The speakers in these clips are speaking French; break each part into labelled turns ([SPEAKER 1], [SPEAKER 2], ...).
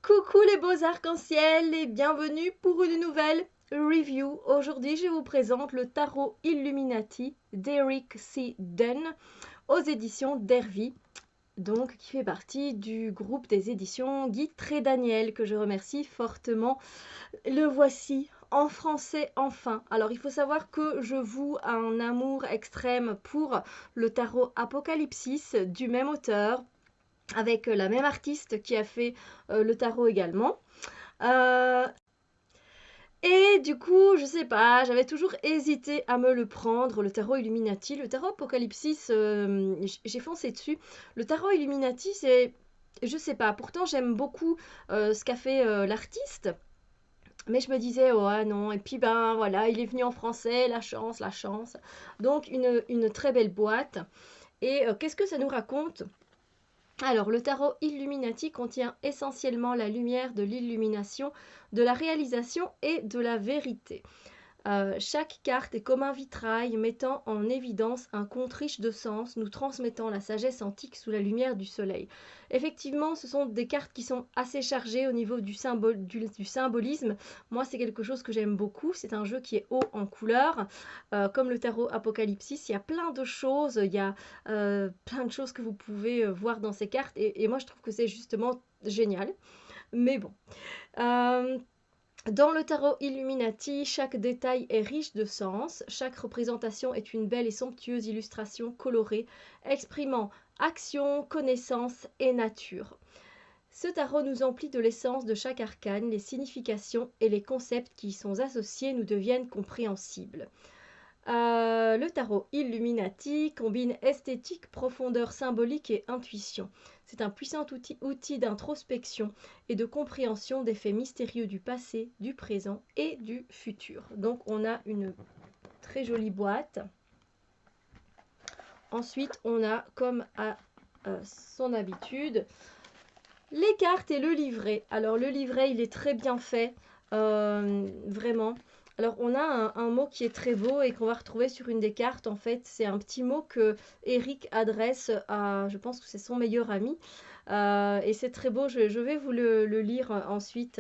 [SPEAKER 1] Coucou les beaux arcs-en-ciel et bienvenue pour une nouvelle review. Aujourd'hui, je vous présente le tarot Illuminati d'Eric C. Dunn aux éditions Dervy, donc qui fait partie du groupe des éditions Guy Trédaniel que je remercie fortement. Le voici en français enfin. Alors il faut savoir que je voue un amour extrême pour le tarot Apocalypsis du même auteur, avec la même artiste qui a fait le tarot également. Euh, et du coup, je sais pas, j'avais toujours hésité à me le prendre, le tarot Illuminati. Le tarot Apocalypsis, j'ai foncé dessus. Le tarot Illuminati, c'est... Je sais pas, pourtant j'aime beaucoup ce qu'a fait l'artiste. Mais je me disais, oh ah non, et puis ben voilà, il est venu en français, la chance, la chance. Donc une très belle boîte. Et qu'est-ce que ça nous raconte? Alors, le tarot Illuminati contient essentiellement la lumière de l'illumination, de la réalisation et de la vérité. Chaque carte est comme un vitrail mettant en évidence un conte riche de sens, nous transmettant la sagesse antique sous la lumière du soleil. Effectivement, ce sont des cartes qui sont assez chargées au niveau du symbolisme. Moi, c'est quelque chose que j'aime beaucoup. C'est un jeu qui est haut en couleurs. Comme le tarot Apocalypsis, il y a plein de choses. Il y a plein de choses que vous pouvez voir dans ces cartes. Et moi, je trouve que c'est justement génial. Mais bon. Dans le tarot Illuminati, chaque détail est riche de sens, chaque représentation est une belle et somptueuse illustration colorée, exprimant action, connaissance et nature. Ce tarot nous emplit de l'essence de chaque arcane, les significations et les concepts qui y sont associés nous deviennent compréhensibles. Le tarot Illuminati combine esthétique, profondeur symbolique et intuition. C'est un puissant outil d'introspection et de compréhension des faits mystérieux du passé, du présent et du futur. Donc on a une très jolie boîte. Ensuite on a, comme à son habitude, les cartes et le livret. Alors le livret, il est très bien fait, vraiment. Alors on a un mot qui est très beau et qu'on va retrouver sur une des cartes. En fait, c'est un petit mot que Eric adresse à, je pense que c'est son meilleur ami. Et c'est très beau, je vais vous le lire ensuite.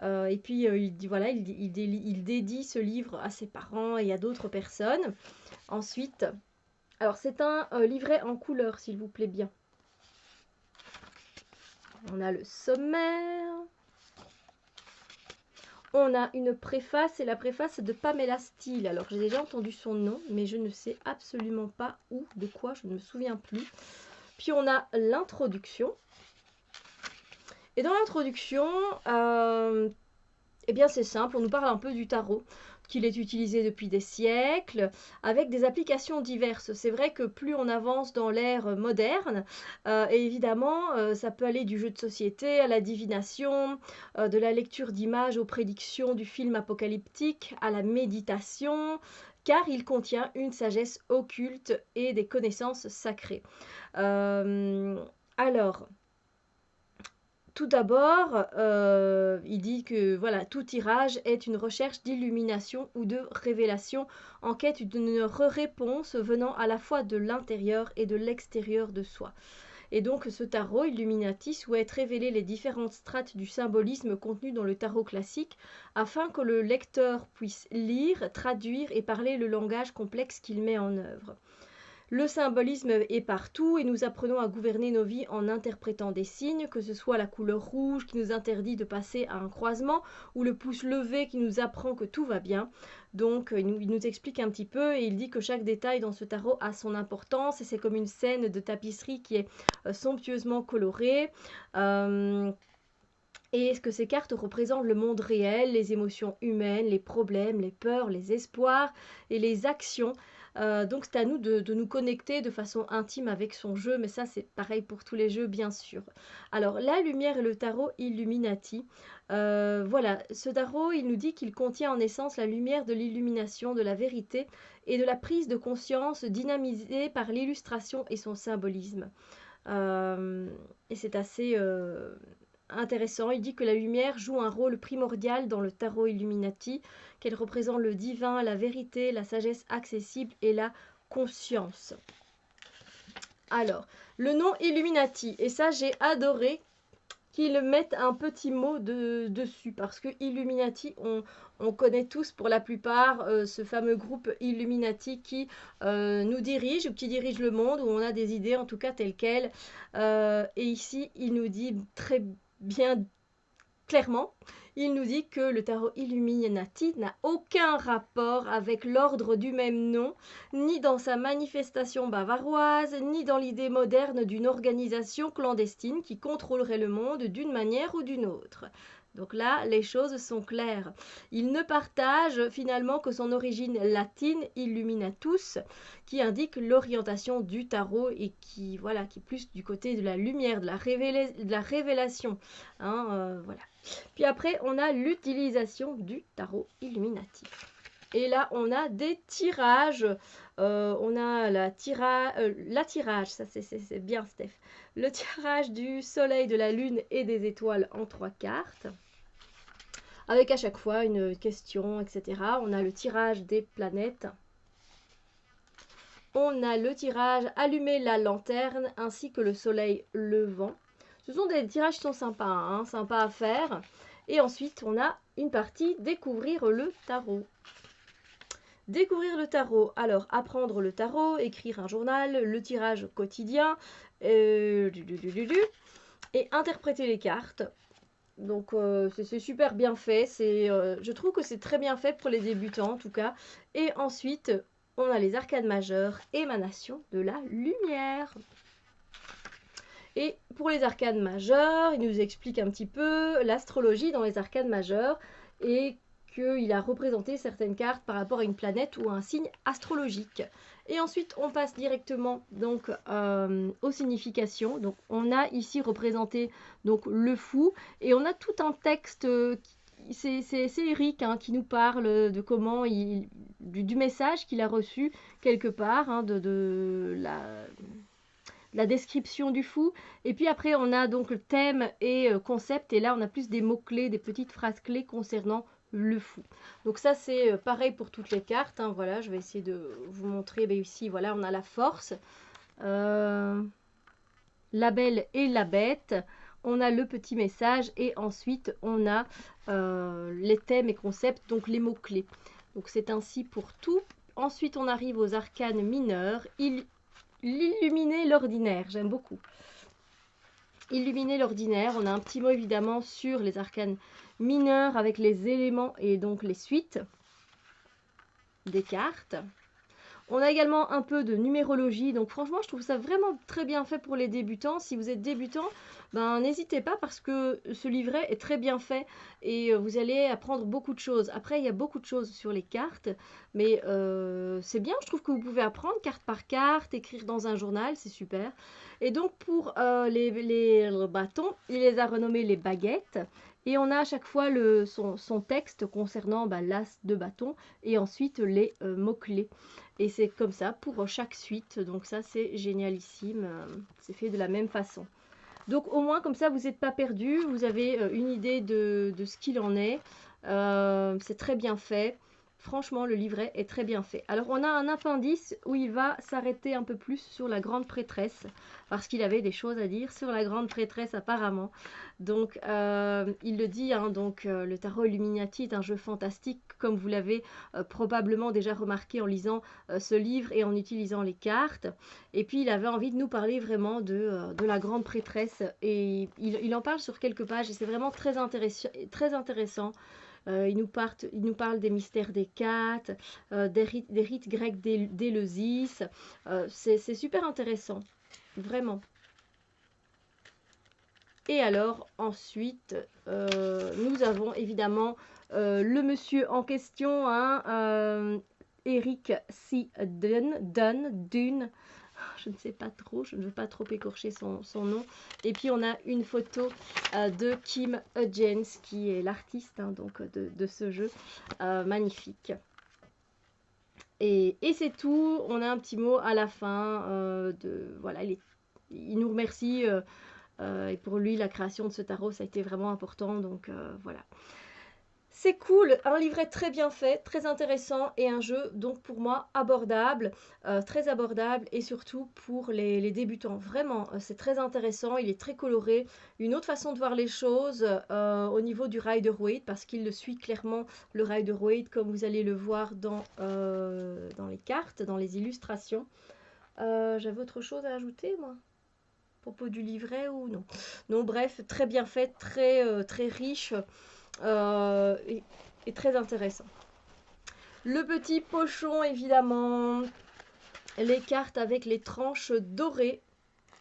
[SPEAKER 1] Et puis il dit, voilà, il dédie ce livre à ses parents et à d'autres personnes. Ensuite, alors c'est un livret en couleur, s'il vous plaît bien. On a le sommaire. On a une préface, et la préface de Pamela Steele. Alors, j'ai déjà entendu son nom, mais je ne sais absolument pas où, de quoi, je ne me souviens plus. Puis, on a l'introduction. Et dans l'introduction, eh bien, c'est simple, on nous parle un peu du tarot, qu'il est utilisé depuis des siècles, avec des applications diverses. C'est vrai que plus on avance dans l'ère moderne, et évidemment, ça peut aller du jeu de société à la divination, de la lecture d'images aux prédictions du film apocalyptique, à la méditation, car il contient une sagesse occulte et des connaissances sacrées. Alors, tout d'abord, il dit que voilà, tout tirage est une recherche d'illumination ou de révélation en quête d'une réponse venant à la fois de l'intérieur et de l'extérieur de soi. Et donc ce tarot Illuminati souhaite révéler les différentes strates du symbolisme contenu dans le tarot classique afin que le lecteur puisse lire, traduire et parler le langage complexe qu'il met en œuvre. Le symbolisme est partout et nous apprenons à gouverner nos vies en interprétant des signes, que ce soit la couleur rouge qui nous interdit de passer à un croisement ou le pouce levé qui nous apprend que tout va bien. Donc il nous explique un petit peu et il dit que chaque détail dans ce tarot a son importance et c'est comme une scène de tapisserie qui est somptueusement colorée. Et que ces cartes représentent le monde réel, les émotions humaines, les problèmes, les peurs, les espoirs et les actions. Donc c'est à nous de nous connecter de façon intime avec son jeu, mais ça c'est pareil pour tous les jeux bien sûr. Alors la lumière et le tarot Illuminati. Voilà, ce tarot il nous dit qu'il contient en essence la lumière de l'illumination, de la vérité et de la prise de conscience dynamisée par l'illustration et son symbolisme. Et c'est assez intéressant. Il dit que la lumière joue un rôle primordial dans le tarot Illuminati, qu'elle représente le divin, la vérité, la sagesse accessible et la conscience. Alors, le nom Illuminati, et ça j'ai adoré qu'ils mettent un petit mot dessus, parce que Illuminati, on connaît tous pour la plupart ce fameux groupe Illuminati qui nous dirige, ou qui dirige le monde, où on a des idées en tout cas telles quelles. Et ici, il nous dit très bien clairement, il nous dit que le tarot Illuminati n'a aucun rapport avec l'ordre du même nom, ni dans sa manifestation bavaroise, ni dans l'idée moderne d'une organisation clandestine qui contrôlerait le monde d'une manière ou d'une autre. Donc là, les choses sont claires. Il ne partage finalement que son origine latine, Illuminatus, qui indique l'orientation du tarot et qui, voilà, qui est plus du côté de la lumière, de la révélation. Hein, voilà. Puis après, on a l'utilisation du tarot Illuminati. Et là, on a des tirages. On a la tirage, ça c'est bien Steph. Le tirage du soleil, de la lune et des étoiles en 3 cartes. Avec à chaque fois une question, etc. On a le tirage des planètes. On a le tirage allumer la lanterne ainsi que le soleil levant. Ce sont des tirages qui sont sympas, hein, sympas à faire. Et ensuite, on a une partie découvrir le tarot. Découvrir le tarot, alors apprendre le tarot, écrire un journal, le tirage quotidien, et interpréter les cartes. Donc c'est super bien fait, je trouve que c'est très bien fait pour les débutants en tout cas. Et ensuite, on a les arcanes majeures, émanation de la lumière. Et pour les arcanes majeures, il nous explique un petit peu l'astrologie dans les arcanes majeures et qu'il a représenté certaines cartes par rapport à une planète ou à un signe astrologique. Et ensuite, on passe directement donc aux significations. Donc, on a ici représenté donc le fou et on a tout un texte. C'est Eric hein, qui nous parle de comment du message qu'il a reçu quelque part, hein, de la description du fou. Et puis après, on a donc le thème et concept. Et là, on a plus des mots-clés, des petites phrases clés concernant le fou. Donc ça, c'est pareil pour toutes les cartes. Hein, voilà, je vais essayer de vous montrer. Ben, ici, voilà, on a la force, la belle et la bête. On a le petit message et ensuite, on a les thèmes et concepts, donc les mots-clés. Donc c'est ainsi pour tout. Ensuite, on arrive aux arcanes mineurs. Illuminer l'ordinaire, j'aime beaucoup. Illuminer l'ordinaire, on a un petit mot évidemment sur les arcanes mineurs avec les éléments et donc les suites des cartes. On a également un peu de numérologie, donc franchement je trouve ça vraiment très bien fait pour les débutants. Si vous êtes débutant, ben n'hésitez pas parce que ce livret est très bien fait et vous allez apprendre beaucoup de choses. Après il y a beaucoup de choses sur les cartes, mais c'est bien, je trouve que vous pouvez apprendre carte par carte, écrire dans un journal, c'est super. Et donc pour les bâtons, il les a renommés les baguettes. Et on a à chaque fois son texte concernant l'as de bâton et ensuite les mots-clés. Et c'est comme ça pour chaque suite. Donc ça, c'est génialissime. C'est fait de la même façon. Donc au moins, comme ça, vous n'êtes pas perdu. Vous avez une idée de ce qu'il en est. C'est très bien fait. Franchement, le livret est très bien fait. Alors, on a un appendice où il va s'arrêter un peu plus sur la grande prêtresse, parce qu'il avait des choses à dire sur la grande prêtresse apparemment. Donc, il le dit, hein, donc, le tarot Illuminati est un jeu fantastique, comme vous l'avez probablement déjà remarqué en lisant ce livre et en utilisant les cartes. Et puis, il avait envie de nous parler vraiment de la grande prêtresse. Et il en parle sur quelques pages et c'est vraiment très intéressant. Il nous parle des mystères des Cates, des rites grecs d'Éleusis. C'est super intéressant, vraiment. Et alors, ensuite, nous avons évidemment le monsieur en question, hein, Eric C. Dunn. Je ne sais pas trop, je ne veux pas trop écorcher son nom. Et puis on a une photo de Kim Hudgens qui est l'artiste hein, donc de ce jeu magnifique. Et c'est tout. On a un petit mot à la fin voilà, il nous remercie et pour lui la création de ce tarot ça a été vraiment important donc voilà. C'est cool, un livret très bien fait, très intéressant et un jeu donc pour moi abordable, très abordable et surtout pour les débutants. Vraiment, c'est très intéressant, il est très coloré, une autre façon de voir les choses au niveau du Rider-Waite parce qu'il le suit clairement le Rider-Waite comme vous allez le voir dans les cartes, dans les illustrations. J'avais autre chose à ajouter moi? À propos du livret ou non? Non, bref, très bien fait, très riche euh, et, et très intéressant. Le petit pochon, évidemment, les cartes avec les tranches dorées.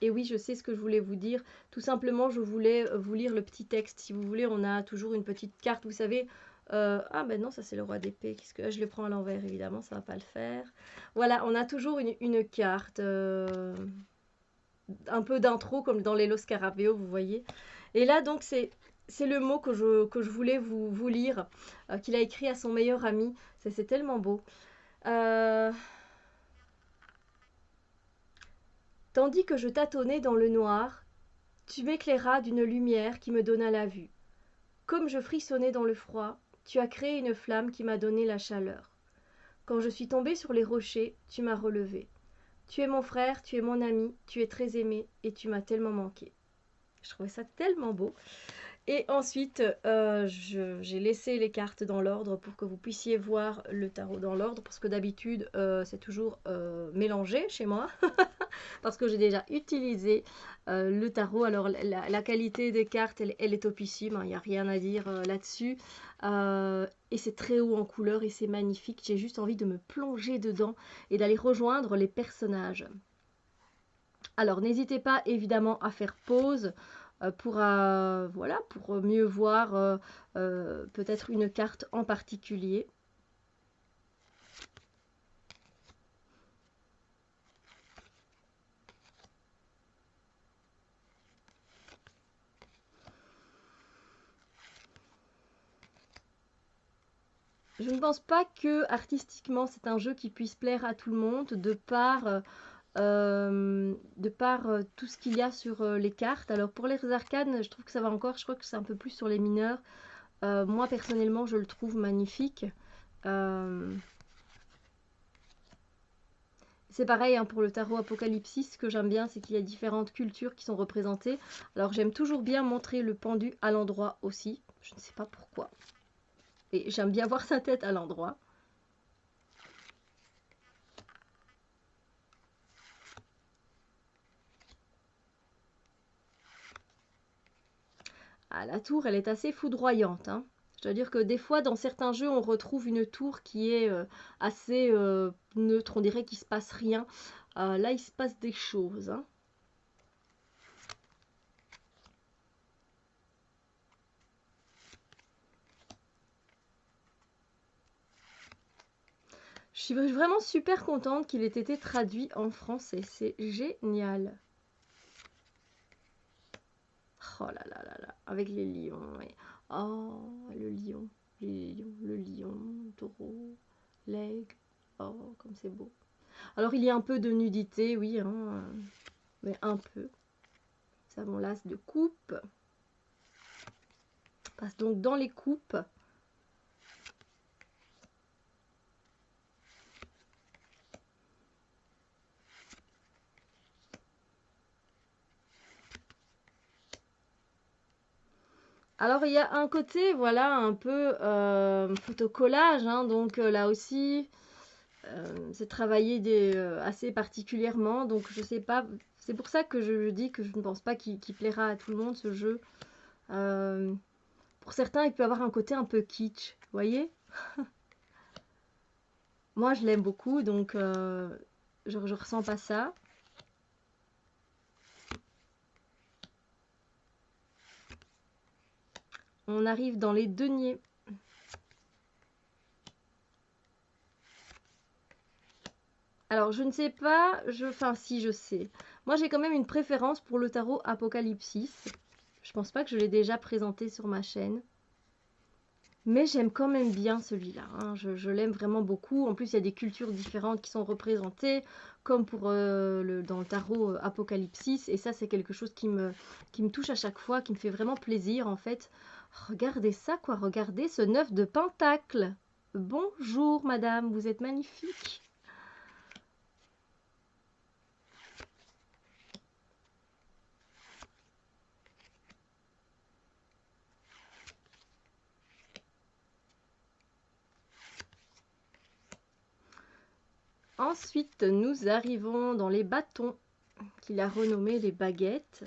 [SPEAKER 1] Et oui, je sais ce que je voulais vous dire. Tout simplement, je voulais vous lire le petit texte. Si vous voulez, on a toujours une petite carte, vous savez. Ah ben non, ça c'est le roi d'épée. Qu'est-ce que je le prends à l'envers, évidemment, ça va pas le faire. Voilà, on a toujours une carte. Un peu d'intro, comme dans les Los Scarabeo, vous voyez. Et là, donc, c'est le mot que je voulais vous lire, qu'il a écrit à son meilleur ami. C'est tellement beau. Euh, Tandis que je tâtonnais dans le noir, tu m'éclairas d'une lumière qui me donna la vue. Comme je frissonnais dans le froid, tu as créé une flamme qui m'a donné la chaleur. Quand je suis tombée sur les rochers, tu m'as relevé. Tu es mon frère, tu es mon ami, tu es très aimé et tu m'as tellement manqué. Je trouvais ça tellement beau. Et ensuite, j'ai laissé les cartes dans l'ordre pour que vous puissiez voir le tarot dans l'ordre, parce que d'habitude, c'est toujours mélangé chez moi, parce que j'ai déjà utilisé le tarot. Alors, la qualité des cartes, elle est topissime, hein, il n'y a rien à dire là-dessus. Et c'est très haut en couleur et c'est magnifique. J'ai juste envie de me plonger dedans et d'aller rejoindre les personnages. Alors, n'hésitez pas évidemment à faire pause voilà, pour mieux voir peut-être une carte en particulier. Je ne pense pas que artistiquement c'est un jeu qui puisse plaire à tout le monde de par tout ce qu'il y a sur les cartes. Alors pour les arcanes, je trouve que ça va encore, je crois que c'est un peu plus sur les mineurs. Moi personnellement, je le trouve magnifique. C'est pareil hein, pour le tarot Apocalypsis, ce que j'aime bien, c'est qu'il y a différentes cultures qui sont représentées. Alors j'aime toujours bien montrer le pendu à l'endroit aussi, je ne sais pas pourquoi. Et j'aime bien voir sa tête à l'endroit. Ah, la tour, elle est assez foudroyante. Hein. Je dois dire que des fois, dans certains jeux, on retrouve une tour qui est assez neutre. On dirait qu'il ne se passe rien. Là, il se passe des choses. Hein. Je suis vraiment super contente qu'il ait été traduit en français. C'est génial. Oh là là là là. Avec les lions. Ouais. Oh, le lion. Les lions. Le lion. Le taureau. L'aigle. Oh, comme c'est beau. Alors, il y a un peu de nudité, oui. Hein, mais un peu. Ça, mon las de coupe. On passe donc dans les coupes. Alors il y a un côté, voilà, un peu photocollage, hein, donc là aussi, c'est travaillé assez particulièrement, donc je sais pas, c'est pour ça que je dis que je ne pense pas qu'il plaira à tout le monde ce jeu. Euh, pour certains, il peut avoir un côté un peu kitsch, vous voyez? Moi, je l'aime beaucoup, donc je ressens pas ça. On arrive dans les deniers. Alors, je ne sais pas, enfin si, je sais. Moi, j'ai quand même une préférence pour le tarot Apocalypsis. Je pense pas que je l'ai déjà présenté sur ma chaîne. Mais j'aime quand même bien celui-là, hein. Je l'aime vraiment beaucoup. En plus, il y a des cultures différentes qui sont représentées, comme pour dans le tarot Apocalypsis. Et ça, c'est quelque chose qui me touche à chaque fois, qui me fait vraiment plaisir, en fait. Regardez ça, quoi. Regardez ce 9 de Pentacle. Bonjour, madame. Vous êtes magnifique. Ensuite, nous arrivons dans les bâtons, qu'il a renommés les baguettes.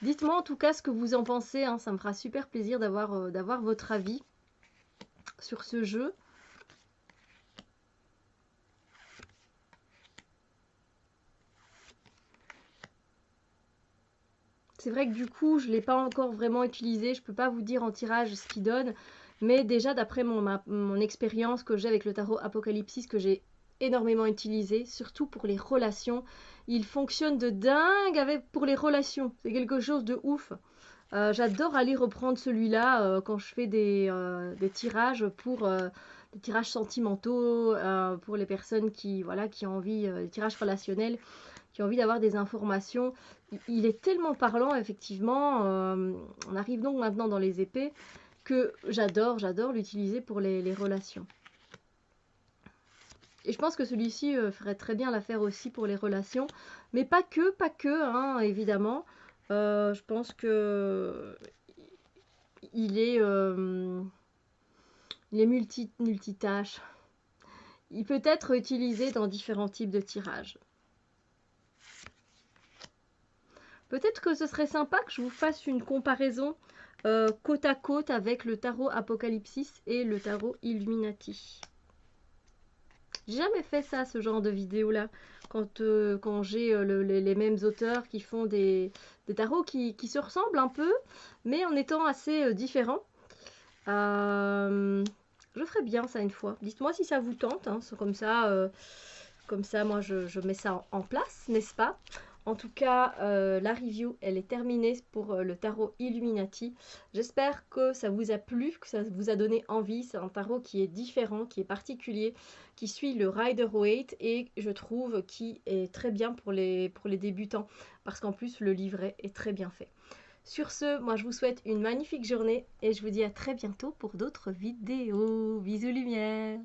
[SPEAKER 1] Dites-moi en tout cas ce que vous en pensez, hein, ça me fera super plaisir d'avoir votre avis sur ce jeu. C'est vrai que du coup, je ne l'ai pas encore vraiment utilisé, je ne peux pas vous dire en tirage ce qu'il donne, mais déjà d'après mon expérience que j'ai avec le tarot Apocalypsis, que j'ai énormément utilisé, surtout pour les relations, il fonctionne de dingue pour les relations, c'est quelque chose de ouf. J'adore aller reprendre celui-là quand je fais des tirages des tirages sentimentaux pour les personnes qui ont envie, des tirages relationnels, qui ont envie d'avoir des informations. Il est tellement parlant, effectivement. On arrive donc maintenant dans les épées que j'adore l'utiliser pour les relations. Et je pense que celui-ci ferait très bien l'affaire aussi pour les relations, mais pas que, hein, évidemment. Je pense que il est, multitâche. Il peut être utilisé dans différents types de tirages. Peut-être que ce serait sympa que je vous fasse une comparaison côte à côte avec le tarot Apocalypsis et le tarot Illuminati. J'ai jamais fait ça, ce genre de vidéo là, quand j'ai les mêmes auteurs qui font des tarots qui se ressemblent un peu, mais en étant assez différents. Je ferai bien ça une fois. Dites-moi si ça vous tente, hein. C'est comme ça moi je mets ça en place, n'est-ce pas? En tout cas, la review, elle est terminée pour le tarot Illuminati. J'espère que ça vous a plu, que ça vous a donné envie. C'est un tarot qui est différent, qui est particulier, qui suit le Rider-Waite et je trouve qui est très bien pour les débutants parce qu'en plus, le livret est très bien fait. Sur ce, moi je vous souhaite une magnifique journée et je vous dis à très bientôt pour d'autres vidéos. Bisous lumière!